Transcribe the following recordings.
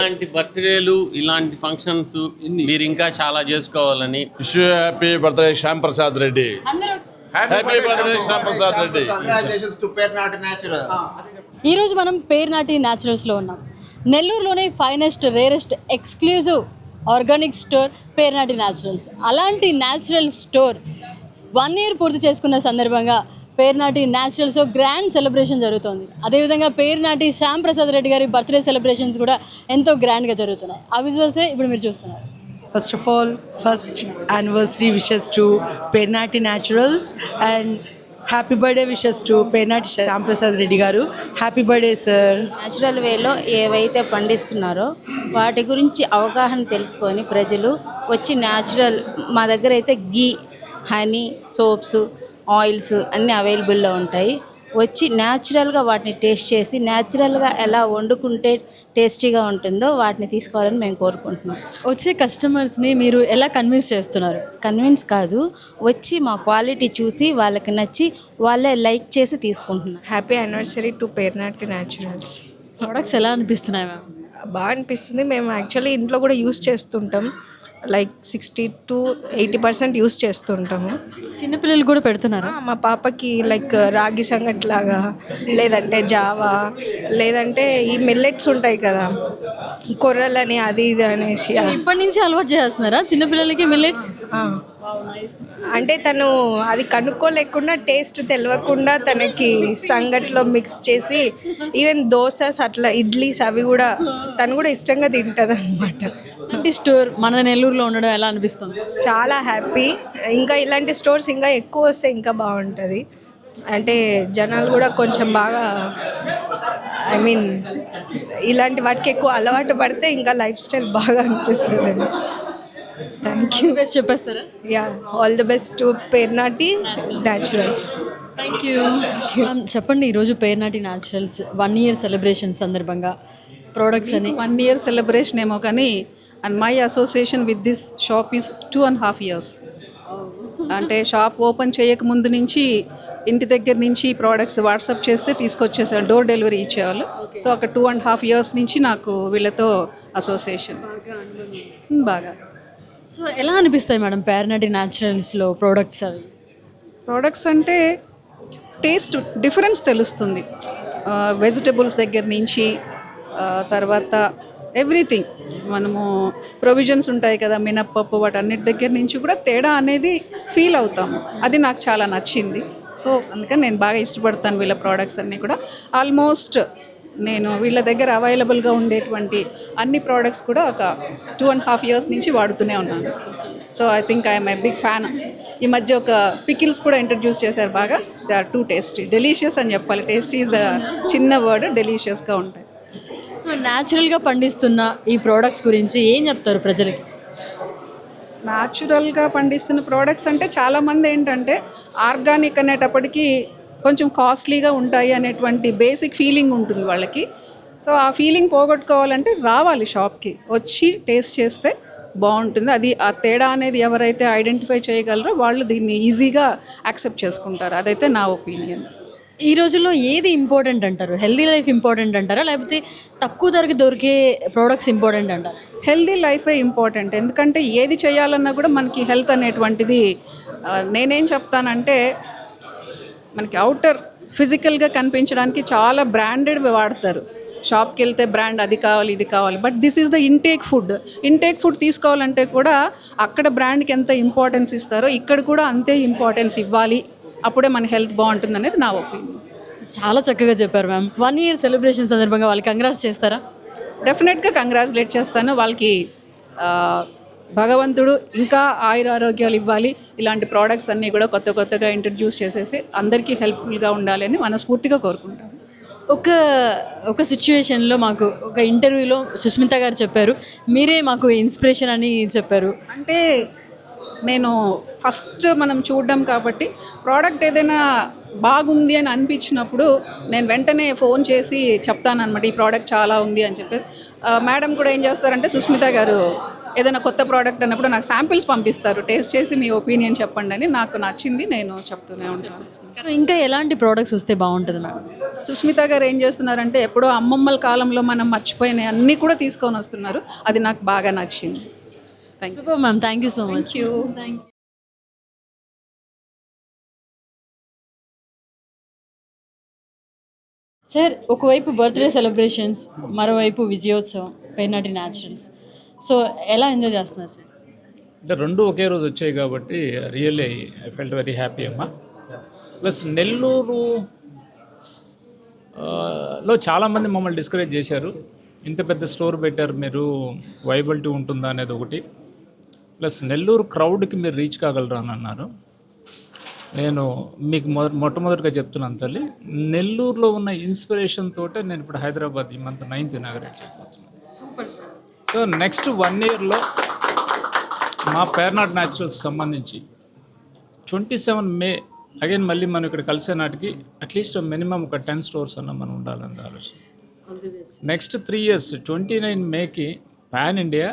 ఇలాంటి బర్త్డేలు ఇలాంటి ఫంక్షన్స్ మీరు ఇంకా చాలా చేసుకోవాలని wish happy birthday Shyam Prasad Reddy. Happy birthday Shyam Prasad Reddy. ఈరోజు మనం పేర్నాటి న్యాచురల్స్లో ఉన్నాం. నెల్లూరులోనే finest rarest exclusive organic store Pernati Naturals. అలాంటి న్యాచురల్ స్టోర్ 1 year పూర్తి చేసుకున్న సందర్భంగా పేర్నాటి న్యాచురల్స్ గ్రాండ్ సెలబ్రేషన్ జరుగుతుంది. అదేవిధంగా పేర్నాటి శ్యామ్ ప్రసాద్ రెడ్డి గారి బర్త్డే సెలబ్రేషన్స్ కూడా ఎంతో గ్రాండ్గా జరుగుతున్నాయి. ఆ విజువల్సే ఇప్పుడు మీరు చూస్తున్నారు. First of all, first anniversary wishes to Pernati Naturals and happy birthday wishes to Pernati Shyam Prasad Reddy garu. Happy birthday sir. Natural వేలో ఏవైతే పండిస్తున్నారో వాటి గురించి అవగాహన తెలుసుకొని ప్రజలు వచ్చి న్యాచురల్ మా దగ్గర అయితే గీ, హనీ, సోప్స్, ఆయిల్స్ అన్నీ అవైలబుల్లో ఉంటాయి. వచ్చి న్యాచురల్గా వాటిని టేస్ట్ చేసి న్యాచురల్గా ఎలా వండుకుంటే టేస్టీగా ఉంటుందో వాటిని తీసుకోవాలని మేము కోరుకుంటున్నాం. వచ్చే కస్టమర్స్ని మీరు ఎలా కన్విన్స్ చేస్తున్నారు? కన్విన్స్ కాదు, వచ్చి మా క్వాలిటీ చూసి వాళ్ళకి నచ్చి వాళ్ళే లైక్ చేసి తీసుకుంటున్నారు. Happy anniversary to Pernati naturals. Products ఎలా అనిపిస్తున్నాయి మ్యామ్? బాగా అనిపిస్తుంది. మేము యాక్చువల్లీ ఇంట్లో కూడా యూస్ చేస్తుంటాం. లైక్ 60 to 80% యూస్ చేస్తుంటాము. చిన్నపిల్లలు కూడా పెడుతున్నారా? మా పాపకి లైక్ రాగి సంగటి లాగా, లేదంటే జావా, లేదంటే ఈ మిల్లెట్స్ ఉంటాయి కదా, కొర్రలని అది ఇది అనేసి. ఇప్పటి నుంచి అలవాటు చేస్తున్నారా చిన్నపిల్లలకి మిల్లెట్స్? అంటే తను అది కనుక్కోలేకుండా, టేస్ట్ తెలియకుండా తనకి సంగట్లో మిక్స్ చేసి ఈవెన్ దోసస్ అట్లా ఇడ్లీస్ అవి కూడా తను కూడా ఇష్టంగా తింటుంది అనమాట. ఇలాంటి స్టోర్ మన నెల్లూరులో ఉండడం ఎలా అనిపిస్తుంది? చాలా హ్యాపీ. ఇంకా ఇలాంటి స్టోర్స్ ఇంకా ఎక్కువ వస్తే ఇంకా బాగుంటుంది. అంటే జనాలు కూడా కొంచెం బాగా ఇలాంటి వాటికి ఎక్కువ అలవాటు పడితే ఇంకా లైఫ్ స్టైల్ బాగా అనిపిస్తుంది. Thank you. బెస్ట్ చెప్పేస్తారా? Yeah, all the best to Pernati Naturals. Thank you. చెప్పండి, ఈరోజు పేర్నాటి న్యాచురల్స్ 1 year సెలబ్రేషన్ సందర్భంగా ప్రోడక్ట్స్ అని. 1 year సెలబ్రేషన్ ఏమో కానీ and my association with this shop is 2.5 years. అంటే షాప్ ఓపెన్ చేయక ముందు నుంచి ఇంటి దగ్గర నుంచి ప్రోడక్ట్స్ వాట్సాప్ చేస్తే తీసుకొచ్చేసారు, డోర్ డెలివరీ ఇచ్చేవాళ్ళు. సో ఒక 2.5 years నుంచి నాకు వీళ్ళతో అసోసియేషన్. బాగా. సో ఎలా అనిపిస్తాయి మేడం పేర్నాటి న్యాచురల్స్లో ప్రోడక్ట్స్? అవి ప్రోడక్ట్స్ అంటే టేస్ట్ డిఫరెన్స్ తెలుస్తుంది. వెజిటబుల్స్ దగ్గర నుంచి తర్వాత ఎవ్రీథింగ్, మనము ప్రొవిజన్స్ ఉంటాయి కదా, మినప్పప్పు, వాటన్నిటి దగ్గర నుంచి కూడా తేడా అనేది ఫీల్ అవుతాము. అది నాకు చాలా నచ్చింది. సో అందుకని నేను బాగా ఇష్టపడతాను వీళ్ళ ప్రోడక్ట్స్ అన్నీ కూడా. ఆల్మోస్ట్ నేను వీళ్ళ దగ్గర అవైలబుల్గా ఉండేటువంటి అన్ని ప్రోడక్ట్స్ కూడా ఒక 2.5 years నుంచి వాడుతూనే ఉన్నాను. So I think I'm a big fan. ఈ మధ్య ఒక పికిల్స్ కూడా ఇంట్రడ్యూస్ చేశారు బాగా. They are too tasty, delicious అని చెప్పాలి. టేస్టీ ఈజ్ ద చిన్న వర్డ్, డెలీషియస్గా ఉంటాయి. సో న్యాచురల్గా పండిస్తున్న ఈ ప్రోడక్ట్స్ గురించి ఏం చెప్తారు ప్రజలకి? న్యాచురల్గా పండిస్తున్న ప్రోడక్ట్స్ అంటే చాలామంది ఏంటంటే ఆర్గానిక్ అనేటప్పటికీ కొంచెం కాస్ట్లీగా ఉంటాయి అనేటువంటి బేసిక్ ఫీలింగ్ ఉంటుంది వాళ్ళకి. సో ఆ ఫీలింగ్ పోగొట్టుకోవాలంటే రావాలి షాప్కి, వచ్చి టేస్ట్ చేస్తే బాగుంటుంది. అది ఆ తేడా అనేది ఎవరైతే ఐడెంటిఫై చేయగలరో వాళ్ళు దీన్ని ఈజీగా యాక్సెప్ట్ చేసుకుంటారు. అదైతే నా ఒపీనియన్. ఈ రోజుల్లో ఏది ఇంపార్టెంట్ అంటారు? హెల్దీ లైఫ్ ఇంపార్టెంట్ అంటారా, లేకపోతే తక్కువ ధరకు దొరికే ప్రోడక్ట్స్ ఇంపార్టెంట్ అంటారు? హెల్దీ లైఫే ఇంపార్టెంట్. ఎందుకంటే ఏది చేయాలన్నా కూడా మనకి హెల్త్ అనేటువంటిది, నేనేం చెప్తానంటే మనకి అవుటర్ ఫిజికల్గా కనిపించడానికి చాలా బ్రాండెడ్ వాడతారు. షాప్కి వెళ్తే బ్రాండ్ అది కావాలి ఇది కావాలి, but this is the intake food. Intake food తీసుకోవాలంటే కూడా అక్కడ బ్రాండ్కి ఎంత ఇంపార్టెన్స్ ఇస్తారో ఇక్కడ కూడా అంతే ఇంపార్టెన్స్ ఇవ్వాలి. అప్పుడే మన హెల్త్ బాగుంటుంది అనేది నా ఒపీనియన్. చాలా చక్కగా చెప్పారు మ్యామ్. 1 year సెలబ్రేషన్ సందర్భంగా వాళ్ళకి కంగ్రాట్స్ చేస్తారా? డెఫినెట్గా కంగ్రాచులేట్ చేస్తాను. వాళ్ళకి భగవంతుడు ఇంకా ఆయురారోగ్యాలు ఇవ్వాలి. ఇలాంటి ప్రోడక్ట్స్ అన్నీ కూడా కొత్తగా ఇంట్రడ్యూస్ చేసేసి అందరికీ హెల్ప్ఫుల్గా ఉండాలి అని మనస్ఫూర్తిగా కోరుకుంటాను. ఒక సిచ్యువేషన్లో మాకు ఒక ఇంటర్వ్యూలో సుష్మిత గారు చెప్పారు, మీరే మాకు ఇన్స్పిరేషన్ అని చెప్పారు. అంటే నేను ఫస్ట్ మనం చూడడం కాబట్టి ప్రోడక్ట్ ఏదైనా బాగుంది అని అనిపించినప్పుడు నేను వెంటనే ఫోన్ చేసి చెప్తానన్నమాట, ఈ ప్రోడక్ట్ చాలా ఉంది అని చెప్పేసి. మేడం కూడా ఏం చేస్తారంటే సుష్మిత గారు ఏదైనా కొత్త ప్రోడక్ట్ అన్నప్పుడు నాకు శాంపిల్స్ పంపిస్తారు, టేస్ట్ చేసి మీ ఒపీనియన్ చెప్పండి అని. నాకు నచ్చింది నేను చెప్తూనే ఉంటాను. ఇంకా ఎలాంటి ప్రోడక్ట్స్ వస్తే బాగుంటుంది మేడం? సుస్మిత గారు ఏం చేస్తున్నారంటే ఎప్పుడో అమ్మమ్మల కాలంలో మనం మర్చిపోయిన అన్నీ కూడా తీసుకొని వస్తున్నారు. అది నాకు బాగా నచ్చింది. Thank you. Super ma'am, thank you so much. Sir, ఒకవైపు బర్త్డే సెలబ్రేషన్స్, మరోవైపు విజయోత్సవం పేర్నాటి న్యాచురల్స్. సో ఎలా ఎంజాయ్ చేస్తున్నారు సార్? అంటే రెండు ఒకే రోజు వచ్చాయి కాబట్టి really I felt very happy అమ్మా. ప్లస్ నెల్లూరు లో చాలామంది మమ్మల్ని డిస్కరేజ్ చేశారు, ఇంత పెద్ద స్టోర్ పెట్టారు మీరు, వైబిలిటీ ఉంటుందా అనేది ఒకటి. ప్లస్ నెల్లూరు క్రౌడ్కి మీరు రీచ్ కాగలరా అని అన్నారు. నేను మీకు మొట్టమొదటిగా చెప్తున్నాను తల్లి, నెల్లూరులో ఉన్న ఇన్స్పిరేషన్ తోటే నేను ఇప్పుడు హైదరాబాద్ ఈ మంత్ 9th ఇనాగరేట్ చేయబోతున్నాను. Super sir. సో నెక్స్ట్ 1 yearలో మా పేర్నాట్ న్యాచురల్స్ సంబంధించి 27 May అగైన్ మళ్ళీ మనం ఇక్కడ కలిసే నాటికి అట్లీస్ట్ మినిమం ఒక 10 stores అన్న మనం ఉండాలన్న ఆలోచన. నెక్స్ట్ 3 years 29 Mayకి pan India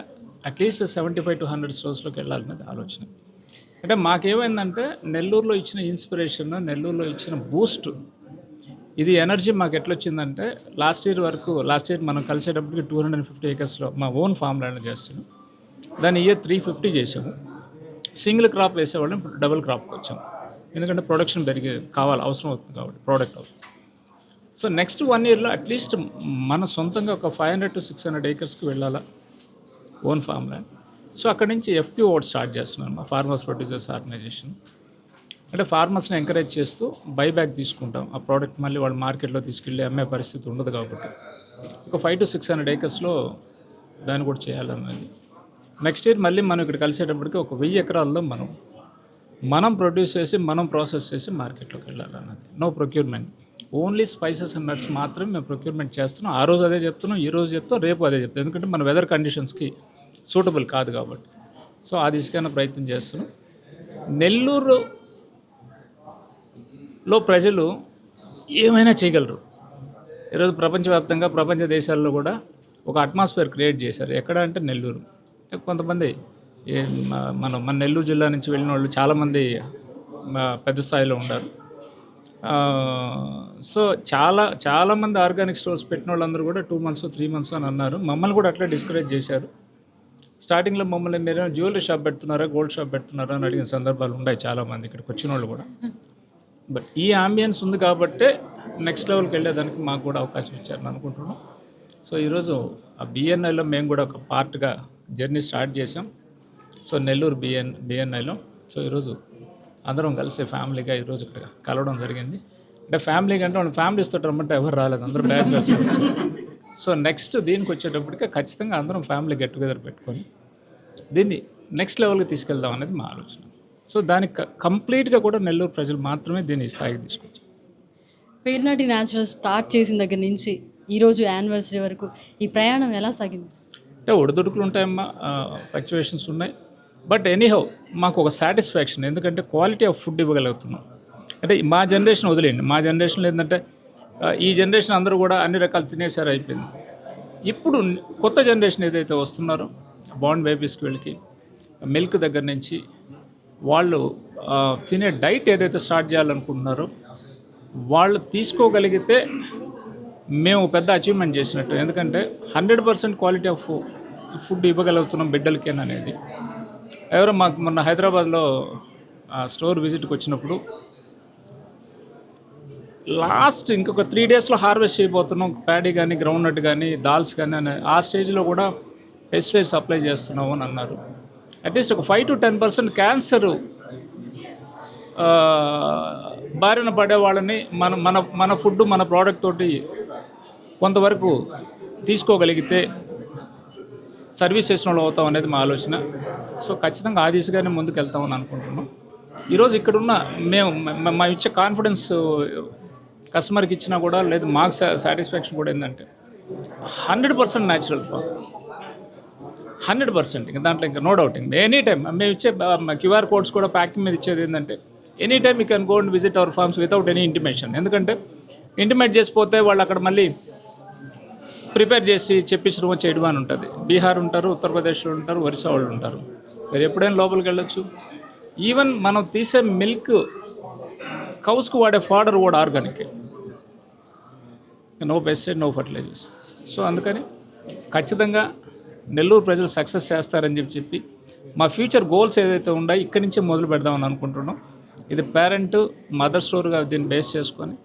at least 75 to 100 stores వెళ్ళాలనేది ఆలోచన. అంటే మాకేమైందంటే నెల్లూరులో ఇచ్చిన ఇన్స్పిరేషన్, నెల్లూరులో ఇచ్చిన బూస్ట్, ఇది ఎనర్జీ మాకు ఎట్లొచ్చిందంటే లాస్ట్ ఇయర్ మనం కలిసేటప్పటికి 250 acresలో మా ఓన్ ఫామ్ ల్యాండ్ చేస్తున్నాం. దాని ఇయర్ 350 చేసాము. సింగిల్ క్రాప్ వేసేవాళ్ళని ఇప్పుడు డబుల్ క్రాప్కి వచ్చాము, ఎందుకంటే ప్రొడక్షన్ కావాలి, అవసరం అవుతుంది కాబట్టి ప్రోడక్ట్ అవుతుంది. సో నెక్స్ట్ 1 yearలో అట్లీస్ట్ మన సొంతంగా ఒక 500 to 600 acresకి వెళ్ళాలా ఓన్ ఫామ్ ల్యాండ్. సో అక్కడి నుంచి FPO స్టార్ట్ చేస్తున్నాను, మా ఫార్మర్స్ ప్రొడ్యూసర్స్ ఆర్గనైజేషన్. అంటే ఫార్మర్స్ని ఎంకరేజ్ చేస్తూ బైబ్యాక్ తీసుకుంటాం, ఆ ప్రోడక్ట్ మళ్ళీ వాళ్ళు మార్కెట్లో తీసుకెళ్ళి అమ్మే పరిస్థితి ఉండదు కాబట్టి ఒక 500 to 600 acresలో దాన్ని కూడా చేయాలన్నది. నెక్స్ట్ ఇయర్ మళ్ళీ మనం ఇక్కడ కలిసేటప్పటికి ఒక 1000 ఎకరాల్లో మనం ప్రొడ్యూస్ చేసి మనం ప్రాసెస్ చేసి మార్కెట్లోకి వెళ్ళాలన్నది. No procurement, only spices and nuts మాత్రమే మేము ప్రొక్యూర్మెంట్ చేస్తున్నాం. ఆ రోజు అదే చెప్తున్నాం, ఈ రోజు చెప్తాం, రేపు అదే చెప్తాం, ఎందుకంటే మన వెదర్ కండిషన్స్కి సూటబుల్ కాదు కాబట్టి. సో ఆ దిశగా ప్రయత్నం చేస్తున్నాం. నెల్లూరులో ప్రజలు ఏమైనా చేయగలరు. ఈరోజు ప్రపంచవ్యాప్తంగా ప్రపంచ దేశాల్లో కూడా ఒక అట్మాస్ఫియర్ క్రియేట్ చేశారు. ఎక్కడ అంటే నెల్లూరు. కొంతమంది మన నెల్లూరు జిల్లా నుంచి వెళ్ళిన వాళ్ళు చాలామంది పెద్ద స్థాయిలో ఉన్నారు. సో చాలామంది ఆర్గానిక్ స్టోర్స్ పెట్టిన వాళ్ళందరూ కూడా 2 months 3 months అని అన్నారు. మమ్మల్ని కూడా అట్లా డిస్కరేజ్ చేశారు. స్టార్టింగ్లో మమ్మల్ని మీరు జ్యువెలరీ షాప్ పెడుతున్నారా, గోల్డ్ షాప్ పెడుతున్నారా అని అడిగిన సందర్భాలు ఉన్నాయి చాలామంది ఇక్కడికి వచ్చిన వాళ్ళు కూడా. బట్ ఈ ఆంబియన్స్ ఉంది కాబట్టే నెక్స్ట్ లెవెల్కి వెళ్ళేదానికి మాకు కూడా అవకాశం ఇచ్చారని అనుకుంటున్నాం. సో ఈరోజు ఆ BNIలో మేము కూడా ఒక పార్ట్గా జర్నీ స్టార్ట్ చేసాం. సో నెల్లూరు BNIలో. సో ఈరోజు అందరం కలిసి ఫ్యామిలీగా ఈరోజు ఇక్కడ కలవడం జరిగింది. అంటే ఫ్యామిలీ కంటే వాళ్ళ ఫ్యామిలీస్తో రమ్మంటే ఎవరు రాలేదు, అందరూ బ్యాచిలర్స్ వచ్చారు. సో నెక్స్ట్ దీనికి వచ్చేటప్పటికి ఖచ్చితంగా అందరం ఫ్యామిలీ గెట్ టుగెదర్ పెట్టుకొని దీన్ని నెక్స్ట్ లెవెల్కి తీసుకెళ్దాం అనేది మా ఆలోచన. సో దానికి కంప్లీట్గా కూడా నెల్లూరు ప్రజలు మాత్రమే దీన్ని స్థాయికి తీసుకొచ్చారు. పేర్నాటి న్యాచురల్స్ స్టార్ట్ చేసిన దగ్గర నుంచి ఈరోజు యానివర్సరీ వరకు ఈ ప్రయాణం ఎలా సాగింది? అంటే ఒడిదుడుకులు ఉంటాయమ్మా, ఫ్లక్చువేషన్స్ ఉన్నాయి. బట్ ఎనీహౌ మాకు ఒక సాటిస్ఫాక్షన్, ఎందుకంటే క్వాలిటీ ఆఫ్ ఫుడ్ ఇవ్వగలుగుతున్నాం. అంటే మా జనరేషన్ వదిలేయండి, మా జనరేషన్లో ఏంటంటే ఈ జనరేషన్ అందరూ కూడా అన్ని రకాలు తినేసారు, అయిపోయింది. ఇప్పుడు కొత్త జనరేషన్ ఏదైతే వస్తున్నారో బాండ్ బేబీస్కి వెళ్ళి మిల్క్ దగ్గర నుంచి వాళ్ళు తినే డైట్ ఏదైతే స్టార్ట్ చేయాలనుకుంటున్నారో వాళ్ళు తీసుకోగలిగితే మేము పెద్ద అచీవ్మెంట్ చేసినట్టు. ఎందుకంటే 100% క్వాలిటీ ఆఫ్ ఫుడ్ ఇవ్వగలుగుతున్నాం బిడ్డలకేననేది. ఎవరో మాకు మొన్న హైదరాబాద్లో స్టోర్ విజిట్కి వచ్చినప్పుడు లాస్ట్ ఇంకొక 3 daysలో హార్వెస్ట్ చేయబోతున్నాం, ప్యాడీ కానీ గ్రౌండ్ నట్ కానీ దాల్స్ కానీ అని ఆ స్టేజ్లో కూడా పెస్టిసైడ్స్ అప్లై చేస్తున్నాము అని అన్నారు. అట్లీస్ట్ ఒక 5 to 10% క్యాన్సర్ బారిన పడే వాళ్ళని మన ఫుడ్ మన ప్రోడక్ట్ తోటి కొంతవరకు తీసుకోగలిగితే సర్వీస్ చేసిన వాళ్ళు అవుతాం అనేది మా ఆలోచన. సో ఖచ్చితంగా ఆ దిశగానే ముందుకు వెళ్తామని అనుకుంటున్నాం. ఈరోజు ఇక్కడున్న మేము ఇచ్చే కాన్ఫిడెన్స్ కస్టమర్కి ఇచ్చినా కూడా లేదు, మాకు సాటిస్ఫాక్షన్ కూడా ఏంటంటే 100% న్యాచురల్ ఫామ్, 100%. ఇంకా దాంట్లో ఇంకా నో డౌటింగ్. ఎనీ టైం మేము ఇచ్చే QR codes కూడా ప్యాకింగ్ మీద ఇచ్చేది ఏంటంటే any time you can go and visit our farms without any intimation. ఎందుకంటే ఇంటిమేట్ చేసిపోతే వాళ్ళు అక్కడ మళ్ళీ ప్రిపేర్ చేసి చెప్పించడం చేయడం అని ఉంటుంది. బీహార్ ఉంటారు, ఉత్తరప్రదేశ్లో ఉంటారు, ఒరిస్సా వాళ్ళు ఉంటారు. మీరు ఎప్పుడైనా లోపలికి వెళ్ళొచ్చు. ఈవెన్ మనం తీసే మిల్క్ కౌస్కు వాడే ఫాడర్ కూడా organic. No pesticide, no fertilizers. So అందుకని ఖచ్చితంగా నెల్లూరు ప్రజలు సక్సెస్ చేస్తారని చెప్పి మా ఫ్యూచర్ గోల్స్ ఏదైతే ఉన్నాయో ఇక్కడి నుంచే మొదలు పెడదామని అనుకుంటున్నాం. ఇది పేరెంట్ మదర్ స్టోర్గా దీన్ని బేస్ చేసుకొని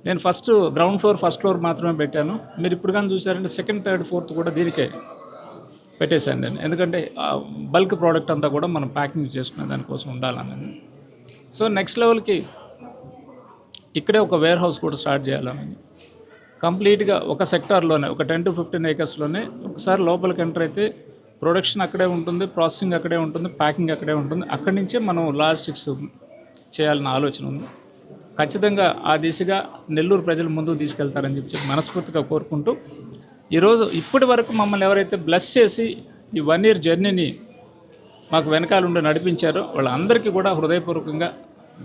నేను first ground floor, first floor మాత్రమే పెట్టాను. మీరు ఇప్పుడు కానీ చూసారంటే సెకండ్, థర్డ్, ఫోర్త్ కూడా దీనికే పెట్టేశాను నేను. ఎందుకంటే బల్క్ ప్రోడక్ట్ అంతా కూడా మనం ప్యాకింగ్ చేసుకునే దానికోసం ఉండాలని. సో నెక్స్ట్ లెవెల్కి ఇక్కడే ఒక వేర్ హౌస్ కూడా స్టార్ట్ చేయాలని కంప్లీట్గా ఒక సెక్టార్లోనే ఒక 10 to 15 ఏకర్స్లోనే ఒకసారి లోపలికి ఎంటర్ అయితే ప్రొడక్షన్ అక్కడే ఉంటుంది, ప్రాసెసింగ్ అక్కడే ఉంటుంది, ప్యాకింగ్ అక్కడే ఉంటుంది. అక్కడి నుంచే మనం లాజిస్టిక్స్ చేయాలన్న ఆలోచన ఉంది. ఖచ్చితంగా ఆ దిశగా నెల్లూరు ప్రజలు ముందుకు తీసుకెళ్తారని చెప్పి మనస్ఫూర్తిగా కోరుకుంటూ ఈరోజు ఇప్పటి వరకు మమ్మల్ని ఎవరైతే బ్లెస్ చేసి ఈ 1 year జర్నీని మాకు వెనకాల ఉండి నడిపించారో వాళ్ళందరికీ కూడా హృదయపూర్వకంగా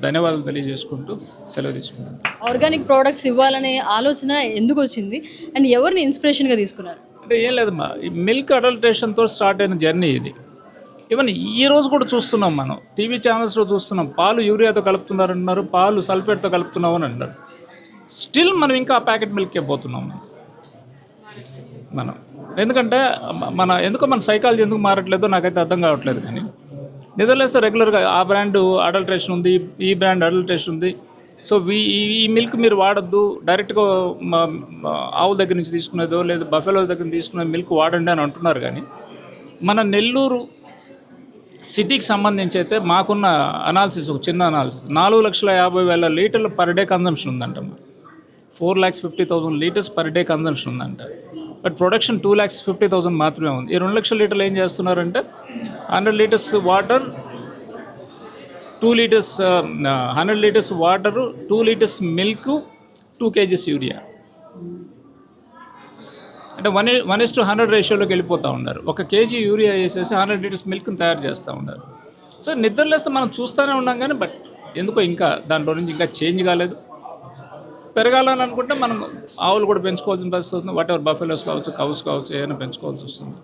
ధన్యవాదాలు తెలియజేసుకుంటూ సెలవు తీసుకుంటాను. ఆర్గానిక్ ప్రోడక్ట్స్ ఇవ్వాలనే ఆలోచన ఎందుకు వచ్చింది అండ్ ఎవరిని ఇన్స్పిరేషన్గా తీసుకున్నారు? అంటే ఏం లేదమ్మా, ఈ మిల్క్ అడల్ట్రేషన్తో స్టార్ట్ అయిన జర్నీ ఇది. ఈవెన్ ఈ రోజు కూడా చూస్తున్నాం, మనం టీవీ ఛానల్స్లో చూస్తున్నాం, పాలు యూరియాతో కలుపుతున్నారంటున్నారు, పాలు సల్ఫేట్తో కలుపుతున్నాం అని అంటారు. స్టిల్ మనం ఇంకా ఆ ప్యాకెట్ మిల్కే పోతున్నాం మనం. ఎందుకంటే ఎందుకో మన సైకాలజీ ఎందుకు మారట్లేదో నాకైతే అర్థం కావట్లేదు. కానీ నిద్రలేస్తే రెగ్యులర్గా ఆ బ్రాండ్ అడల్ట్రేషన్ ఉంది, ఈ బ్రాండ్ అడల్ట్రేషన్ ఉంది, సో ఈ మిల్క్ మీరు వాడద్దు, డైరెక్ట్గా ఆవుల దగ్గర నుంచి తీసుకునేదో లేదా బఫెలో దగ్గర తీసుకునే మిల్క్ వాడండి అని అంటున్నారు. కానీ మన నెల్లూరు సిటీకి సంబంధించి అయితే మాకున్న అనాలిసిస్, ఒక చిన్న అనాలిసిస్, 4,50,000 లీటర్లు పర్ డే కన్జంప్షన్ ఉందంట. 4,50,000 లీటర్స్ పర్ డే కన్జంప్షన్ ఉందంట. బట్ ప్రొడక్షన్ 2,50,000 మాత్రమే ఉంది. ఈ 2 లక్షల లీటర్లు ఏం చేస్తున్నారంటే 100 litres water, 2 litres 100 litres water, 2 litres milk, 2 kgs urea. అంటే 1:100 రేషియోలోకి వెళ్ళిపోతూ ఉన్నారు. 1 kg యూరియా వేసేసి 100 లీటర్స్ మిల్క్ని తయారు చేస్తూ ఉన్నారు. సో నిద్రలేస్తే మనం చూస్తూనే ఉన్నాం కానీ బట్ ఎందుకో ఇంకా దాంట్లో నుంచి ఇంకా చేంజ్ కాలేదు. పెరగాలని అనుకుంటే మనం ఆవులు కూడా పెంచుకోవాల్సిన పరిస్థితి వస్తుంది. వాట్ ఎవర్ బఫెలోస్ కావచ్చు, కౌస్ కావచ్చు, ఏదైనా పెంచుకోవాల్సి వస్తుంది.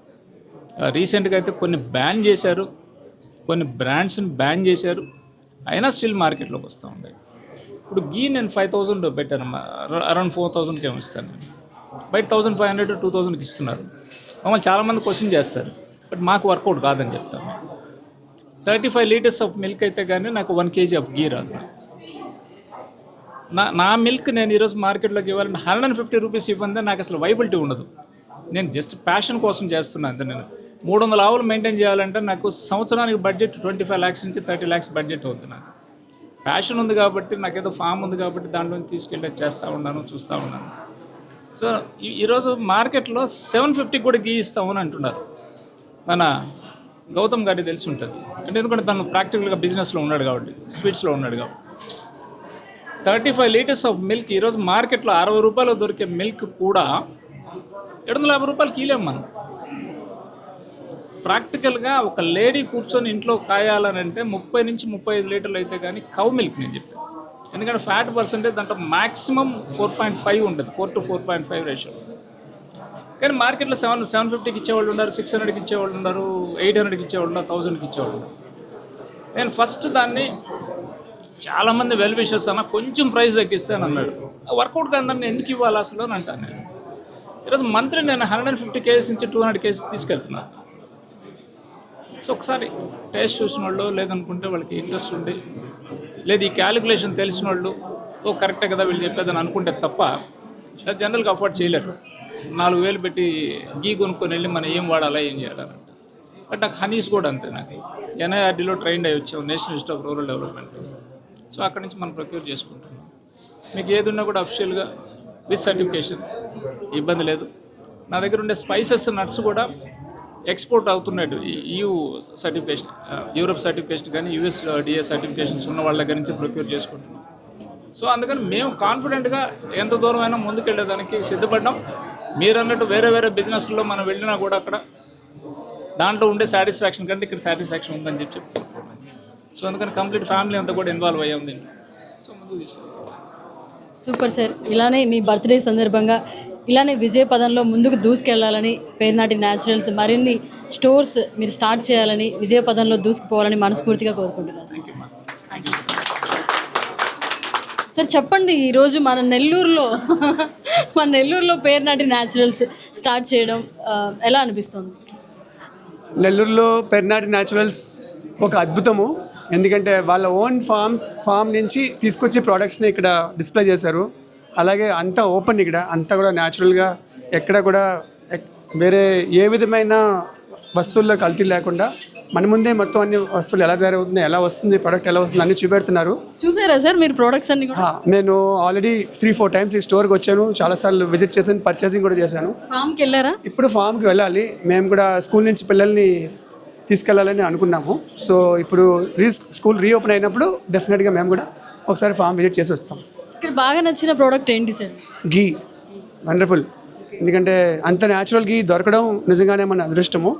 రీసెంట్గా అయితే కొన్ని బ్యాన్ చేశారు, కొన్ని బ్రాండ్స్ని బ్యాన్ చేశారు, అయినా స్టిల్ మార్కెట్లోకి వస్తూ ఉన్నాయి. ఇప్పుడు గీ నేను 5,000 పెట్టాను, అరౌండ్ 4,000కి ఏమి ఇస్తాను నేను. బయట 1,500 to 2,000కి ఇస్తున్నారు. మమ్మల్ని చాలామంది క్వశ్చన్ చేస్తారు, బట్ మాకు వర్కౌట్ కాదని చెప్తాను. 35 లీటర్స్ ఆఫ్ మిల్క్ అయితే కానీ నాకు 1 kg ఆఫ్ గీ రాదు. నా మిల్క్ నేను ఈరోజు మార్కెట్లోకి ఇవ్వాలంటే 150 రూపీస్ ఇవ్వందే నాకు అసలు వైబిలిటీ ఉండదు. నేను జస్ట్ ప్యాషన్ కోసం చేస్తున్నాను అంతే. నేను 300 ఆవులు మెయింటైన్ చేయాలంటే నాకు సంవత్సరానికి బడ్జెట్ 25 lakhs నుంచి 30 lakhs బడ్జెట్ అవుతుంది. నాకు ప్యాషన్ ఉంది కాబట్టి, నాకేదో ఫామ్ ఉంది కాబట్టి దాంట్లో తీసుకెళ్ళి చేస్తూ ఉన్నాను, చూస్తూ ఉన్నాను. సో ఈరోజు మార్కెట్లో 750 కూడా గీ ఇస్తామని అంటున్నారు. మన గౌతమ్ గారికి తెలిసి ఉంటుంది, అంటే ఎందుకంటే తను ప్రాక్టికల్గా బిజినెస్లో ఉన్నాడు కాబట్టి, స్వీట్స్లో ఉన్నాడు కాబట్టి. 35 లీటర్స్ ఆఫ్ మిల్క్ ఈరోజు మార్కెట్లో 60 రూపాయలు దొరికే మిల్క్ కూడా 750 రూపాయలు కీలేం మనం. ప్రాక్టికల్గా ఒక లేడీ కూర్చొని ఇంట్లో కాయాలనంటే 30 నుంచి 35 లీటర్లు అయితే కానీ కౌ మిల్క్ నేను చెప్పాను. ఎందుకంటే ఫ్యాట్ పర్సెంటేజ్ దాంట్లో మ్యాక్సిమం 4.5 ఉంటుంది, 4 to 4.5 రేషియో. కానీ మార్కెట్లో 750కి ఇచ్చేవాళ్ళు ఉన్నారు, 600కి ఇచ్చేవాళ్ళు ఉన్నారు, 800కి ఇచ్చేవాళ్ళు ఉన్నారు, 1000కి ఇచ్చేవాళ్ళు ఉన్నారు. నేను ఫస్ట్ దాన్ని చాలామంది వెల్ విషర్స్ అన్న కొంచెం ప్రైస్ తగ్గిస్తాను అన్నాడు. వర్కౌట్ కాదని ఎందుకు ఇవ్వాలి అసలు అని అంటాను నేను. ఈరోజు మంత్లీ నేను 150 kgs నుంచి 200 kgs తీసుకెళ్తున్నాను. సో ఒకసారి టేస్ట్ చూసిన వాళ్ళు, లేదనుకుంటే వాళ్ళకి ఇంట్రెస్ట్ ఉండి, లేదు ఈ క్యాలిక్యులేషన్ తెలిసిన వాళ్ళు, కరెక్టే కదా వీళ్ళు చెప్పేదని అనుకుంటే తప్ప జనరల్గా అఫోర్డ్ చేయలేరు. 4,000 పెట్టి గీ కొనుక్కొని వెళ్ళి మనం ఏం వాడాలా, ఏం చేయాలని అంటే. బట్ నాకు హనీస్ కూడా అంతే. నాకు NIRDలో ట్రైన్డ్ అయ్యి వచ్చాము, national institute of rural development. So అక్కడి నుంచి మనం ప్రొక్యూర్ చేసుకుంటున్నాం. మీకు ఏది ఉన్నా కూడా అఫిషియల్గా విత్ సర్టిఫికేషన్, ఇబ్బంది లేదు. నా దగ్గర ఉండే స్పైసెస్, నట్స్ కూడా ఎక్స్పోర్ట్ అవుతున్నాడు. EU సర్టిఫికేషన్, యూరోప్ సర్టిఫికేషన్ కానీ USDA సర్టిఫికేషన్స్ ఉన్న వాళ్ళ దగ్గర నుంచి ప్రొక్యూర్ చేసుకుంటున్నాం. సో అందుకని మేము కాన్ఫిడెంట్గా ఎంత దూరం అయినా ముందుకెళ్ళేదానికి సిద్ధపడ్డాం. మీరు అన్నట్టు వేరే వేరే బిజినెస్లో మనం వెళ్ళినా కూడా అక్కడ దాంట్లో ఉండే సాటిస్ఫాక్షన్ కంటే ఇక్కడ సాటిస్ఫాక్షన్ ఉందని చెప్తున్నాం. సో అందుకని కంప్లీట్ ఫ్యామిలీ అంతా కూడా ఇన్వాల్వ్ అయ్యాం దీన్ని. సో ముందుకు తీసుకెళ్తాం. Super sir. ఇలానే మీ బర్త్డే సందర్భంగా ఇలానే విజయ పదంలో ముందుకు దూసుకెళ్లాలని, పేర్నాటి న్యాచురల్స్ మరిన్ని స్టోర్స్ మీరు స్టార్ట్ చేయాలని, విజయ పదంలో దూసుకుపోవాలని మనస్ఫూర్తిగా కోరుకుంటున్నాను. Thank you so much. Sir చెప్పండి, ఈరోజు మన నెల్లూరులో మన నెల్లూరులో పేర్నాటి న్యాచురల్స్ స్టార్ట్ చేయడం ఎలా అనిపిస్తుంది? నెల్లూరులో పెర్నాటి న్యాచురల్స్ ఒక అద్భుతము. ఎందుకంటే వాళ్ళ ఓన్ ఫామ్ నుంచి తీసుకొచ్చి ప్రోడక్ట్స్ని ఇక్కడ డిస్ప్లే చేశారు. అలాగే అంతా ఓపెన్, ఇక్కడ అంతా కూడా న్యాచురల్గా ఎక్కడ కూడా వేరే ఏ విధమైన వస్తువుల్లో కల్తీ లేకుండా మన ముందే మొత్తం అన్ని వస్తువులు ఎలా తయారవుతుంది, ఎలా వస్తుంది, ప్రోడక్ట్ ఎలా వస్తుంది అన్ని చూపెడుతున్నారు. చూసారా సార్ మీరు ప్రోడక్ట్స్ అన్ని కూడా? నేను ఆల్రెడీ 3-4 టైమ్స్ ఈ స్టోర్కి వచ్చాను, చాలాసార్లు విజిట్ చేశాను, పర్చేసింగ్ కూడా చేశాను. ఫామ్కి వెళ్ళారా? ఇప్పుడు ఫామ్కి వెళ్ళాలి. మేము కూడా స్కూల్ నుంచి పిల్లల్ని తీసుకెళ్ళాలని అనుకున్నాము. సో ఇప్పుడు స్కూల్ రీఓపెన్ అయినప్పుడు డెఫినెట్గా మేము కూడా ఒకసారి ఫామ్ విజిట్ చేసి వస్తాం. ఇక్కడ బాగా నచ్చిన ప్రోడక్ట్ ఏంటి సార్? గీ వండర్ఫుల్. ఎందుకంటే అంత న్యాచురల్ గీ దొరకడం నిజంగానే మన అదృష్టము.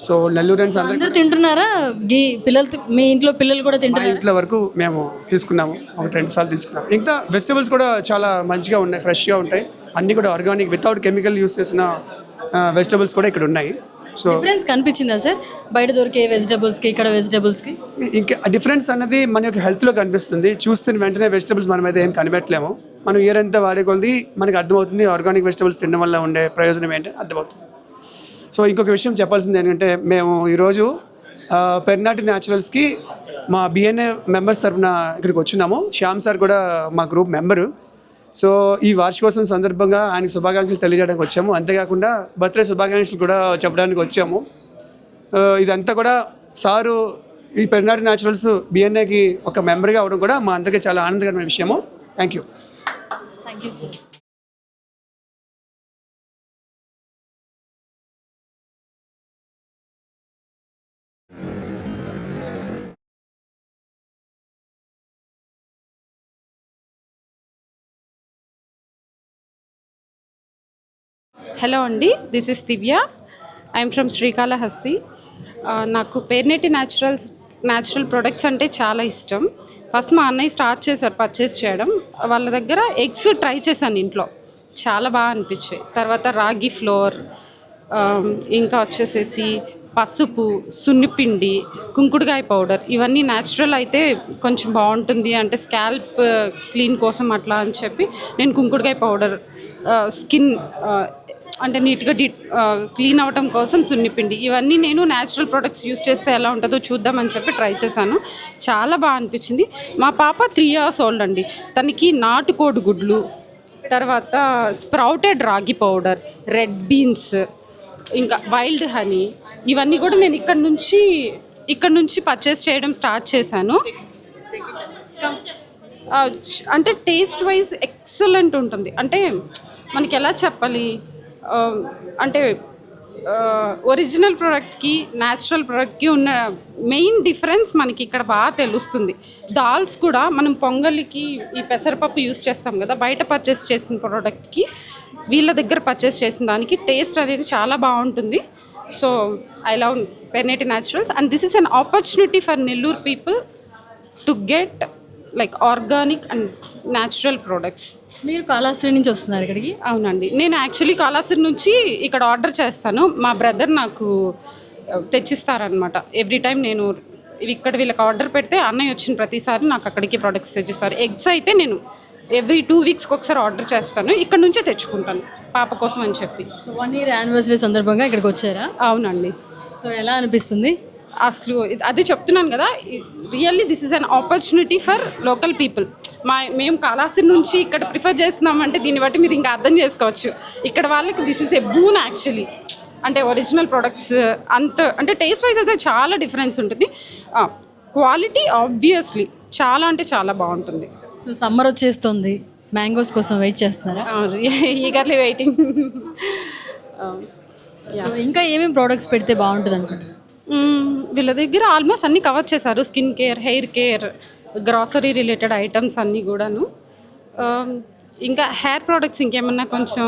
సో నెల్లూరెన్స్ అందరూ తింటున్నారా గీ? పిల్లలు, మీ ఇంట్లో పిల్లలు కూడా మా తింటున్నారు? ఇంట్లో వరకు మేము తీసుకున్నాము, ఒక 2 సార్లు తీసుకున్నాము. ఇంకా వెజిటబుల్స్ కూడా చాలా మంచిగా ఉన్నాయి, ఫ్రెష్గా ఉంటాయి. అన్నీ కూడా ఆర్గానిక్, వితౌట్ కెమికల్ యూస్ చేసిన వెజిటబుల్స్ కూడా ఇక్కడ ఉన్నాయి. సో డిఫరెన్స్ కనిపించిందా సార్ బయట దొరికే వెజిటబుల్స్కి ఇక్కడ వెజిటబుల్స్కి? ఇంకా డిఫరెన్స్ అన్నది మన యొక్క హెల్త్లో కనిపిస్తుంది. చూస్తున్న వెంటనే వెజిటబుల్స్ మనం అయితే ఏం కనిపెట్టలేము. మనం ఇయర్ అంతా వాడే కొలది మనకు అర్థమవుతుంది ఆర్గానిక్ వెజిటబుల్స్ తినడం వల్ల ఉండే ప్రయోజనం ఏంటి అర్థమవుతుంది. సో ఇంకొక విషయం చెప్పాల్సింది ఏంటంటే, మేము ఈరోజు పెర్నాటి న్యాచురల్స్కి మా బిఎన్ఏ మెంబర్స్ తరఫున ఇక్కడికి వచ్చినాము. శ్యామ్ సార్ కూడా మా గ్రూప్ మెంబరు. సో ఈ వార్షికోత్సవం సందర్భంగా ఆయనకు శుభాకాంక్షలు తెలియజేయడానికి వచ్చాము. అంతేకాకుండా బర్త్డే శుభాకాంక్షలు కూడా చెప్పడానికి వచ్చాము. ఇదంతా కూడా సారు ఈ పెర్నాటి న్యాచురల్స్ బిఎన్ఏకి ఒక మెంబర్గా అవడం కూడా మా అందరికీ చాలా ఆనందకరమైన విషయము. Thank you. Thank you sir. Hello అండి, this is Divya. I'm from Srikalahasti. నాకు పేర్నేటి న్యాచురల్ ప్రొడక్ట్స్ అంటే చాలా ఇష్టం. ఫస్ట్ మా అన్నయ్య స్టార్ట్ చేశారు పర్చేస్ చేయడం. వాళ్ళ దగ్గర ఎగ్స్ ట్రై చేశాను ఇంట్లో, చాలా బాగా అనిపించాయి. తర్వాత రాగి ఫ్లోర్, ఇంకా వచ్చేసేసి పసుపు, సున్నిపిండి, కుంకుడుకాయ పౌడర్, ఇవన్నీ న్యాచురల్ అయితే కొంచెం బాగుంటుంది అంటే స్కాల్ప్ క్లీన్ కోసం అట్లా అని చెప్పి నేను కుంకుడుకాయ పౌడర్, స్కిన్ అంటే నీట్గా క్లీన్ అవ్వడం కోసం సున్నిపిండి, ఇవన్నీ నేను న్యాచురల్ ప్రొడక్ట్స్ యూస్ చేస్తే ఎలా ఉంటుందో చూద్దామని చెప్పి ట్రై చేశాను. చాలా బాగా అనిపించింది. మా పాప 3 years ఓల్డ్ అండి. తనకి నాటుకోడి గుడ్లు, తర్వాత స్ప్రౌటెడ్ రాగి పౌడర్, రెడ్ బీన్స్, ఇంకా వైల్డ్ హనీ, ఇవన్నీ కూడా నేను ఇక్కడ నుంచి పర్చేస్ చేయడం స్టార్ట్ చేశాను. అంటే టేస్ట్ వైజ్ ఎక్సలెంట్ ఉంటుంది. అంటే మనకి ఎలా చెప్పాలి అంటే ఒరిజినల్ ప్రోడక్ట్కి న్యాచురల్ ప్రోడక్ట్కి ఉన్న మెయిన్ డిఫరెన్స్ మనకి ఇక్కడ బాగా తెలుస్తుంది. దాల్స్ కూడా మనం పొంగల్కి ఈ పెసరపప్పు యూస్ చేస్తాం కదా, బయట పర్చేస్ చేసిన ప్రోడక్ట్కి వీళ్ళ దగ్గర పర్చేస్ చేసిన దానికి టేస్ట్ అనేది చాలా బాగుంటుంది. So I love Pernati Naturals and this is an opportunity for Nellore people to get like organic and natural products. మీరు కాళహస్తి నుంచి వస్తున్నారు ఇక్కడికి? అవునండి, నేను యాక్చువల్లీ కాళహస్తి నుంచి ఇక్కడ ఆర్డర్ చేస్తాను. మా బ్రదర్ నాకు తెచ్చిస్తారనమాట. ఎవ్రీ టైం నేను ఇక్కడ వీళ్ళకి ఆర్డర్ పెడితే అన్నయ్య వచ్చిన ప్రతిసారి నాకు అక్కడికి ప్రోడక్ట్స్ తెచ్చిస్తారు. ఎగ్స్ అయితే నేను ఎవ్రీ 2 weeksకి ఒకసారి ఆర్డర్ చేస్తాను, ఇక్కడ నుంచే తెచ్చుకుంటాను పాప కోసం అని చెప్పి. సో 1 year యానివర్సరీ సందర్భంగా ఇక్కడికి వచ్చారా? అవునండి. సో ఎలా అనిపిస్తుంది? అసలు అదే చెప్తున్నాను కదా, really this is an opportunity for local people. మేము కాళహస్తి నుంచి ఇక్కడ ప్రిఫర్ చేస్తున్నామంటే దీన్ని బట్టి మీరు ఇంకా అర్థం చేసుకోవచ్చు. ఇక్కడ వాళ్ళకి this is a boon actually. అంటే ఒరిజినల్ ప్రొడక్ట్స్ అంత అంటే టేస్ట్ వైజ్ అయితే చాలా డిఫరెన్స్ ఉంటుంది. క్వాలిటీ ఆబ్వియస్లీ చాలా అంటే చాలా బాగుంటుంది. సో సమ్మర్ వచ్చేస్తుంది, మ్యాంగోస్ కోసం వెయిట్ చేస్తున్నారా? Eagerly waiting. ఇంకా ఏమేమి ప్రోడక్ట్స్ పెడితే బాగుంటుంది అనుకుంటున్నారు? వీళ్ళ దగ్గర ఆల్మోస్ట్ అన్నీ కవర్ చేశారు. Skin care, hair care, grocery related items అన్నీ కూడాను. ఇంకా హెయిర్ ప్రోడక్ట్స్ ఇంకేమన్నా కొంచెం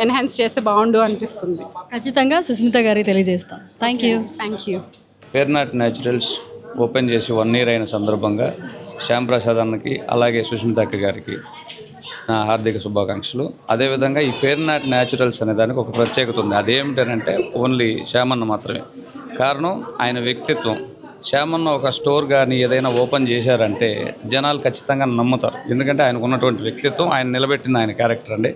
ఎన్హాన్స్ చేస్తే బాగుండు అనిపిస్తుంది. ఖచ్చితంగా సుస్మిత గారికి తెలియజేస్తాం. Thank you. Pernati naturals open చేసి 1 year అయిన సందర్భంగా శ్యామ్ ప్రసాద్ అన్నకి అలాగే సుస్మిత అక్క గారికి నా హార్దిక శుభాకాంక్షలు. అదేవిధంగా ఈ పేర్నాటి న్యాచురల్స్ అనే దానికి ఒక ప్రత్యేకత ఉంది. అదేమిటంటే ఓన్లీ శ్యామన్న మాత్రమే. కారణం ఆయన వ్యక్తిత్వం. శ్యామన్న ఒక స్టోర్ కానీ ఏదైనా ఓపెన్ చేశారంటే జనాలు ఖచ్చితంగా నమ్ముతారు. ఎందుకంటే ఆయనకు ఉన్నటువంటి వ్యక్తిత్వం, ఆయన నిలబెట్టింది ఆయన క్యారెక్టర్ అండి.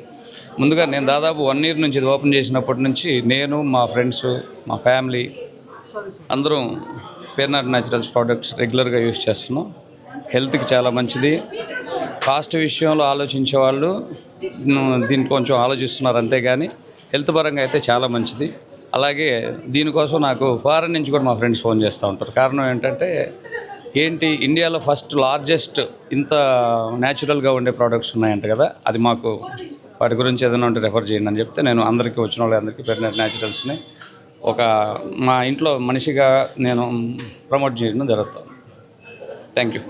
ముందుగా నేను దాదాపు 1 year నుంచి ఇది ఓపెన్ చేసినప్పటి నుంచి నేను, మా ఫ్రెండ్స్, మా ఫ్యామిలీ అందరం పేర్నాటి న్యాచురల్స్ ప్రోడక్ట్స్ రెగ్యులర్గా యూస్ చేస్తున్నాం. హెల్త్కి చాలా మంచిది. కాస్ట్ విషయంలో ఆలోచించే వాళ్ళు దీనికి కొంచెం ఆలోచిస్తున్నారు, అంతేగాని హెల్త్ పరంగా అయితే చాలా మంచిది. అలాగే దీనికోసం నాకు ఫారెన్ నుంచి కూడా మా ఫ్రెండ్స్ ఫోన్ చేస్తూ ఉంటారు. కారణం ఏంటంటే ఇండియాలో ఫస్ట్ లార్జెస్ట్ ఇంత న్యాచురల్గా ఉండే ప్రోడక్ట్స్ ఉన్నాయంట కదా, అది మాకు వాటి గురించి ఏదైనా ఉంటే రెఫర్ చేయండి అని చెప్తే నేను అందరికీ వచ్చిన వాళ్ళందరికీ పేర్నాటి న్యాచురల్స్ని మా ఇంట్లో మనిషిగా నేను ప్రమోట్ చేయడం జరుగుతుంది. Thank you.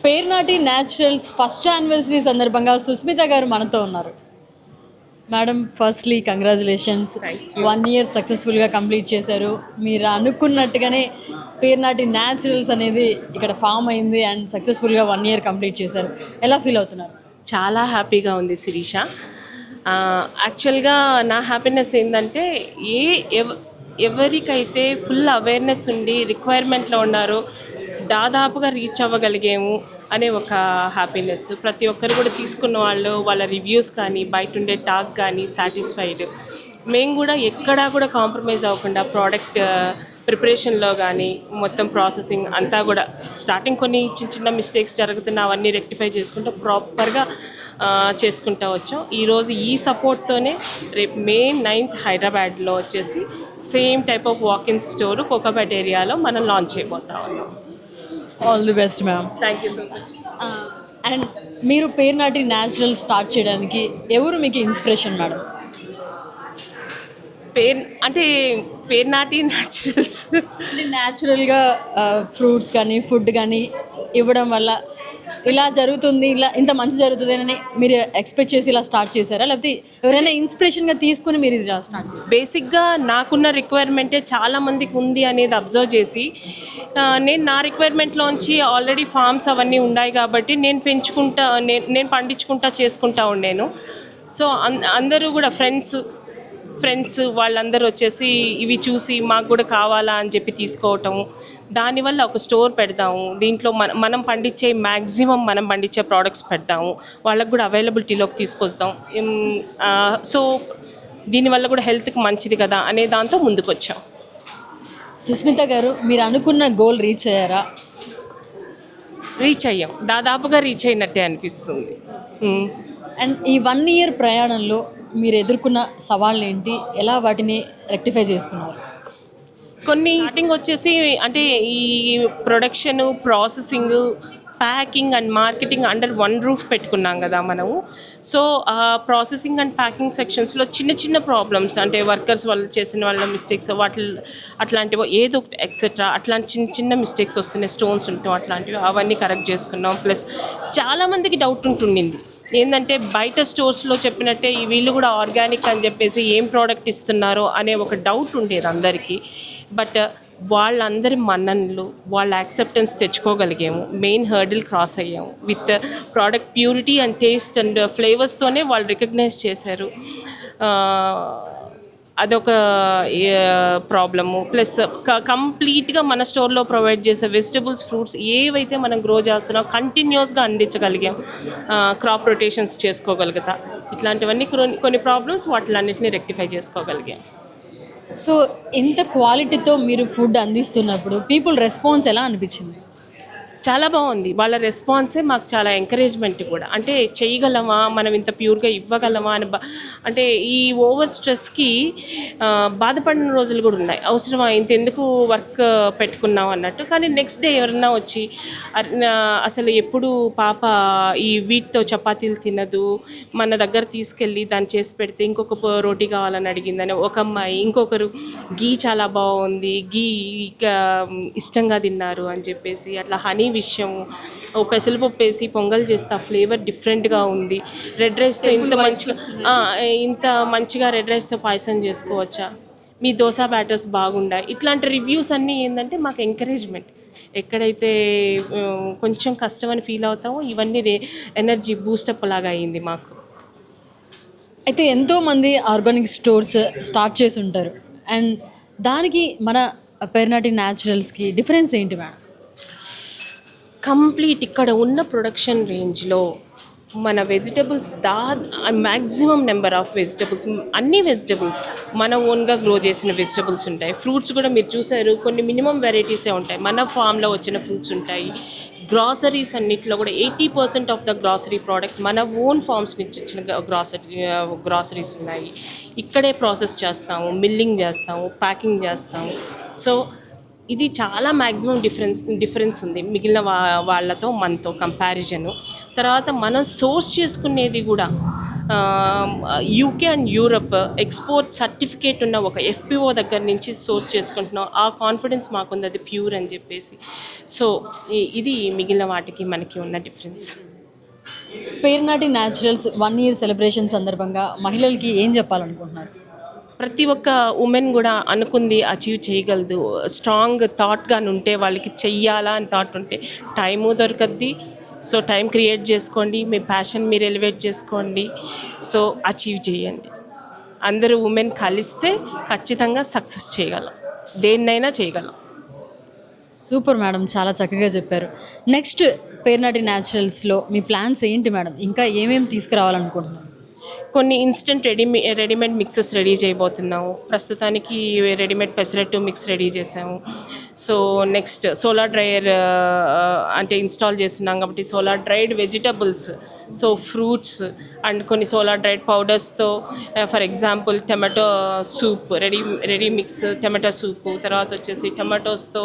Pernati naturals first anniversary సందర్భంగా సుస్మిత గారు మనతో ఉన్నారు. మేడం, ఫస్ట్లీ కంగ్రాచులేషన్స్, 1 year సక్సెస్ఫుల్గా కంప్లీట్ చేశారు. మీరు అనుకున్నట్టుగానే పేర్నాటి న్యాచురల్స్ అనేది ఇక్కడ ఫామ్ అయింది అండ్ సక్సెస్ఫుల్గా 1 year కంప్లీట్ చేశారు. ఎలా ఫీల్ అవుతున్నారు? చాలా హ్యాపీగా ఉంది శిరీష. యాక్చువల్గా నా హ్యాపీనెస్ ఏంటంటే ఎవరికైతే ఫుల్ అవేర్నెస్ ఉండి రిక్వైర్మెంట్లో ఉన్నారో దాదాపుగా రీచ్ అవ్వగలిగాము అనే ఒక హ్యాపీనెస్. ప్రతి ఒక్కరు కూడా తీసుకున్న వాళ్ళు వాళ్ళ రివ్యూస్ కానీ బయట ఉండే టాక్ కానీ సాటిస్ఫైడ్. మేము కూడా ఎక్కడా కూడా కాంప్రమైజ్ అవ్వకుండా ప్రోడక్ట్ ప్రిపరేషన్లో కానీ మొత్తం ప్రాసెసింగ్ అంతా కూడా స్టార్టింగ్ కొన్ని చిన్న మిస్టేక్స్ జరుగుతున్న అవన్నీ రెక్టిఫై చేసుకుంటూ ప్రాపర్గా చేసుకుంటూ వచ్చాం. ఈరోజు ఈ సపోర్ట్తోనే రేపు May 9th హైదరాబాద్లో వచ్చేసి same type of walk-in store Kokapet ఏరియాలో మనం లాంచ్ చేయబోతా ఉన్నాం. All the best ma'am. Thank you so much. And మీరు పేర్నాటి న్యాచురల్ స్టార్ట్ చేయడానికి ఎవరు మీకు ఇన్స్పిరేషన్ మేడం? పేర్నాటి న్యాచురల్స్ న్యాచురల్గా ఫ్రూట్స్ కానీ ఫుడ్ కానీ ఇవ్వడం వల్ల ఇలా జరుగుతుంది, ఇలా ఇంత మంచి జరుగుతుంది అని మీరు ఎక్స్పెక్ట్ చేసి ఇలా స్టార్ట్ చేశారా, లేకపోతే ఎవరైనా ఇన్స్పిరేషన్గా తీసుకుని మీరు ఇలా స్టార్ట్ చేశారు? బేసిక్గా నాకున్న రిక్వైర్మెంటే చాలామందికి ఉంది అనేది అబ్జర్వ్ చేసి నేను నా రిక్వైర్మెంట్లోంచి ఆల్రెడీ ఫార్మ్స్ అవన్నీ ఉన్నాయి కాబట్టి నేను పెంచుకుంటా, నేను పండించుకుంటా చేసుకుంటా ఉండేను. సో అందరూ కూడా ఫ్రెండ్స్ వాళ్ళందరూ వచ్చేసి ఇవి చూసి మాకు కూడా కావాలా అని చెప్పి తీసుకోవటము. దానివల్ల ఒక స్టోర్ పెడదాము, దీంట్లో మనం పండించే మ్యాక్సిమం మనం పండించే ప్రోడక్ట్స్ పెడదాము, వాళ్ళకు కూడా అవైలబిలిటీలోకి తీసుకొస్తాం. సో దీనివల్ల కూడా హెల్త్కి మంచిది కదా అనే దాంతో ముందుకు వచ్చాం. సుస్మిత గారు, మీరు అనుకున్న గోల్ రీచ్ అయ్యారా? రీచ్ అయ్యాం, దాదాపుగా రీచ్ అయినట్టే అనిపిస్తుంది. అండ్ ఈ 1 year ప్రయాణంలో మీరు ఎదుర్కొన్న సవాళ్ళు ఏంటి, ఎలా వాటిని రెక్టిఫై చేసుకున్నారు? కొన్ని స్టార్టింగ్ వచ్చేసి అంటే ఈ production, processing, packing and marketing under one roof పెట్టుకున్నాం కదా మనము. సో ప్రాసెసింగ్ అండ్ ప్యాకింగ్ సెక్షన్స్లో చిన్న ప్రాబ్లమ్స్, అంటే వర్కర్స్ వాళ్ళు చేసిన వాళ్ళ మిస్టేక్స్ అట్లాంటివి ఏదో ఎక్సెట్రా అట్లాంటి చిన్న మిస్టేక్స్ వస్తున్నాయి, స్టోన్స్ ఉంటాం అట్లాంటివి, అవన్నీ కరెక్ట్ చేసుకున్నాం. ప్లస్ చాలామందికి డౌట్ ఉంటుండింది ఏంటంటే బయట స్టోర్స్లో చెప్పినట్టే వీళ్ళు కూడా ఆర్గానిక్ అని చెప్పేసి ఏం ప్రోడక్ట్ ఇస్తున్నారో అనే ఒక డౌట్ ఉండేది అందరికీ. బట్ వాళ్ళందరి మన్ననలు, వాళ్ళ యాక్సెప్టెన్స్ తెచ్చుకోగలిగాము. మెయిన్ హర్డిల్ క్రాస్ అయ్యాము. With product purity and taste and ఫ్లేవర్స్తోనే వాళ్ళు రికగ్నైజ్ చేశారు. అదొక ప్రాబ్లము. ప్లస్ కంప్లీట్గా మన స్టోర్లో ప్రొవైడ్ చేసే వెజిటబుల్స్, ఫ్రూట్స్ ఏవైతే మనం గ్రో చేస్తున్నామో కంటిన్యూస్గా అందించగలిగాం. క్రాప్ రొటేషన్స్ చేసుకోగలుగుతా, ఇట్లాంటివన్నీ కొన్ని ప్రాబ్లమ్స్ వాటిలన్నింటినీ రెక్టిఫై చేసుకోగలిగాం. సో ఇంత క్వాలిటీతో మీరు ఫుడ్ అందిస్తున్నప్పుడు పీపుల్ రెస్పాన్స్ ఎలా అనిపించింది? చాలా బాగుంది. వాళ్ళ రెస్పాన్సే మాకు చాలా ఎంకరేజ్మెంట్ కూడా. అంటే చేయగలమా, మనం ఇంత ప్యూర్గా ఇవ్వగలమా అని అంటే ఈ ఓవర్ స్ట్రెస్కి బాధపడిన రోజులు కూడా ఉన్నాయి. అవసరమా ఇంత ఎందుకు వర్క్ పెట్టుకున్నాం అన్నట్టు. కానీ నెక్స్ట్ డే ఎవరన్నా వచ్చి అసలు ఎప్పుడు పాప ఈ వీటితో చపాతీలు తినదు, మన దగ్గర తీసుకెళ్ళి దాన్ని చేసి పెడితే ఇంకొక రోటీ కావాలని అడిగిందని ఒక అమ్మాయి, ఇంకొకరు గీ చాలా బాగుంది, గీ ఇష్టంగా తిన్నారు అని చెప్పేసి, అట్లా హనీ విషయము, పెసరపప్పు వేసి పొంగల్ చేస్తే ఆ ఫ్లేవర్ డిఫరెంట్గా ఉంది, రెడ్ రైస్తో ఇంత మంచిగా రెడ్ రైస్తో పాయసం చేసుకోవచ్చా, మీ దోశ బ్యాటర్స్ బాగుండాయి, ఇట్లాంటి రివ్యూస్ అన్నీ ఏంటంటే మాకు ఎంకరేజ్మెంట్. ఎక్కడైతే కొంచెం కష్టం అని ఫీల్ అవుతామో ఇవన్నీ ఎనర్జీ బూస్టప్ లాగా అయింది మాకు. అయితే ఎంతోమంది ఆర్గానిక్ స్టోర్స్ స్టార్ట్ చేసి ఉంటారు, అండ్ దానికి మన పేర్నాటి న్యాచురల్స్కి డిఫరెన్స్ ఏంటి మేడం? కంప్లీట్ ఇక్కడ ఉన్న ప్రొడక్షన్ రేంజ్లో మన vegetables maximum number of vegetables, అన్ని వెజిటబుల్స్ మన ఓన్గా గ్రో చేసిన వెజిటబుల్స్ ఉంటాయి. ఫ్రూట్స్ కూడా మీరు చూసారు, కొన్ని మినిమం వెరైటీసే ఉంటాయి. మన ఫామ్లో వచ్చిన ఫ్రూట్స్ ఉంటాయి. గ్రాసరీస్ అన్నిట్లో కూడా 80% ఆఫ్ ద గ్రాసరీ ప్రోడక్ట్ మన ఓన్ ఫార్మ్స్ నుంచి వచ్చిన గ్రాసరీస్ ఉన్నాయి. ఇక్కడే ప్రాసెస్ చేస్తాము, మిల్లింగ్ చేస్తాము, ప్యాకింగ్ చేస్తాము. సో ఇది చాలా మ్యాక్సిమం డిఫరెన్స్ ఉంది మిగిలిన వాళ్ళతో మనతో కంపారిజను. తర్వాత మనం సోర్స్ చేసుకునేది కూడా UK and Europe export certificate ఉన్న ఒక FPO దగ్గర నుంచి సోర్స్ చేసుకుంటున్నాం. ఆ కాన్ఫిడెన్స్ మాకుంది, అది ప్యూర్ అని చెప్పేసి. సో ఇది మిగిలిన వాటికి మనకి ఉన్న difference. Pernati Naturals 1 year celebration సందర్భంగా మహిళలకి ఏం చెప్పాలనుకుంటున్నారు? ప్రతి ఒక్క ఉమెన్ కూడా అనుకుంది అచీవ్ చేయగలదు. స్ట్రాంగ్ థాట్గా ఉంటే, వాళ్ళకి చెయ్యాలా అని థాట్ ఉంటే టైము దొరకద్ది. సో టైం క్రియేట్ చేసుకోండి, మీ ప్యాషన్ మీరు ఎలివేట్ చేసుకోండి, సో అచీవ్ చేయండి. అందరూ ఉమెన్ కలిస్తే ఖచ్చితంగా సక్సెస్ చేయగలం, దేన్నైనా చేయగలం. సూపర్ మేడం, చాలా చక్కగా చెప్పారు. నెక్స్ట్ పేర్నాటి న్యాచురల్స్లో మీ ప్లాన్స్ ఏంటి మేడం? ఇంకా ఏమేమి తీసుకురావాలనుకుంటున్నారు? కొన్ని ఇన్స్టెంట్ రెడీమేడ్ మిక్సెస్ రెడీ చేయబోతున్నాము. ప్రస్తుతానికి రెడీమేడ్ పెసరట్టు మిక్స్ రెడీ చేసాము. సో నెక్స్ట్ సోలార్ డ్రైయర్ అంటే ఇన్స్టాల్ చేస్తున్నాం కాబట్టి solar dried vegetables, so fruits and కొన్ని సోలార్ డ్రైడ్ పౌడర్స్తో, for example tomato soup, ready mix tomato soup, తర్వాత వచ్చేసి టమాటోస్తో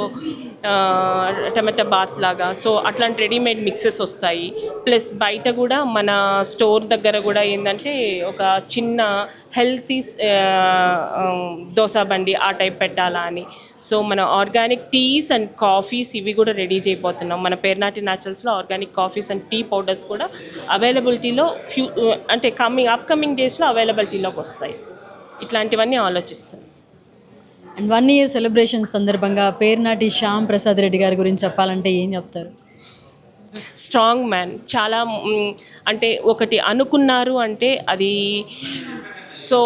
టమాటో బాత్ లాగా, సో అట్లాంటి రెడీమేడ్ మిక్సెస్ వస్తాయి. ప్లస్ బయట కూడా మన స్టోర్ దగ్గర కూడా ఏంటంటే ఒక చిన్న హెల్తీ దోశ బండి ఆ టైప్ పెట్టాలా అని. సో మన ఆర్గానిక్ టీస్ అండ్ కాఫీస్ ఇవి కూడా రెడీ చేయబోతున్నాం. మన పేర్నాటి న్యాచురల్స్లో organic coffees and tea powders కూడా అవైలబిలిటీలో అంటే అప్కమింగ్ డేస్లో అవైలబిలిటీలోకి వస్తాయి. ఇట్లాంటివన్నీ ఆలోచిస్తాం. అండ్ 1 year సెలబ్రేషన్ సందర్భంగా పేర్నాటి శ్యామ్ ప్రసాద్ రెడ్డి గారి గురించి చెప్పాలంటే ఏం చెప్తారు? స్ట్రాంగ్ మ్యాన్, చాలా అంటే ఒకటి అనుకున్నారు అంటే అది సో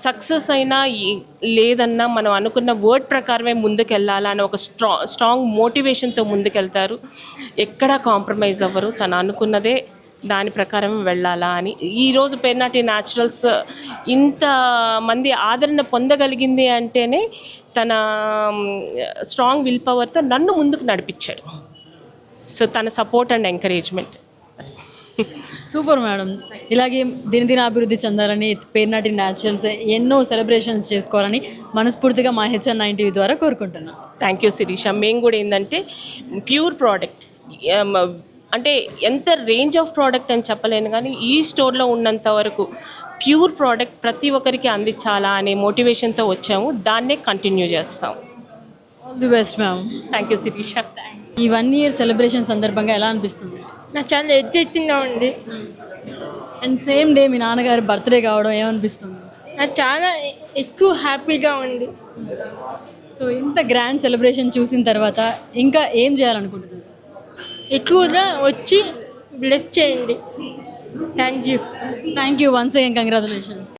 సక్సెస్ అయినా లేదన్నా మనం అనుకున్న వర్డ్ ప్రకారమే ముందుకెళ్ళాలా అని ఒక స్ట్రాంగ్ మోటివేషన్తో ముందుకెళ్తారు. ఎక్కడా కాంప్రమైజ్ అవ్వరు, తను అనుకున్నదే దాని ప్రకారం వెళ్ళాలా అని. ఈరోజు పేర్నాటి న్యాచురల్స్ ఇంతమంది ఆదరణ పొందగలిగింది అంటేనే తన స్ట్రాంగ్ విల్ పవర్తో నన్ను ముందుకు నడిపించాడు. సో తన support and encouragement. Super madam, ఇలాగే దినదిన అభివృద్ధి చెందాలని, పేర్నాటి న్యాచురల్స్ ఎన్నో సెలబ్రేషన్స్ చేసుకోవాలని మనస్ఫూర్తిగా మా HN9 TV ద్వారా కోరుకుంటున్నాం. Thank you Sirisha. మేము కూడా ఏంటంటే ప్యూర్ ప్రోడక్ట్, అంటే ఎంత రేంజ్ ఆఫ్ ప్రోడక్ట్ అని చెప్పలేను కానీ ఈ స్టోర్లో ఉన్నంత వరకు ప్యూర్ ప్రోడక్ట్ ప్రతి ఒక్కరికి అందించాలా అనే మోటివేషన్తో వచ్చాము. దాన్నే కంటిన్యూ చేస్తాం. All the best ma'am. Thank you Sirisha. ఈ 1 year సెలబ్రేషన్ సందర్భంగా ఎలా అనిపిస్తుంది? నాకు చాలా ఎడ్జెక్టింగ్గా ఉంది. అండ్ సేమ్ డే మీ నాన్నగారు బర్త్డే కావడం ఏమనిపిస్తుంది? నాకు చాలా ఎక్కువ హ్యాపీగా ఉంది. సో ఇంత గ్రాండ్ సెలబ్రేషన్ చూసిన తర్వాత ఇంకా ఏం చేయాలనుకుంటున్నారు? ఎక్కువగా వచ్చి బ్లెస్ చేయండి. Thank you. Thank you once again, congratulations.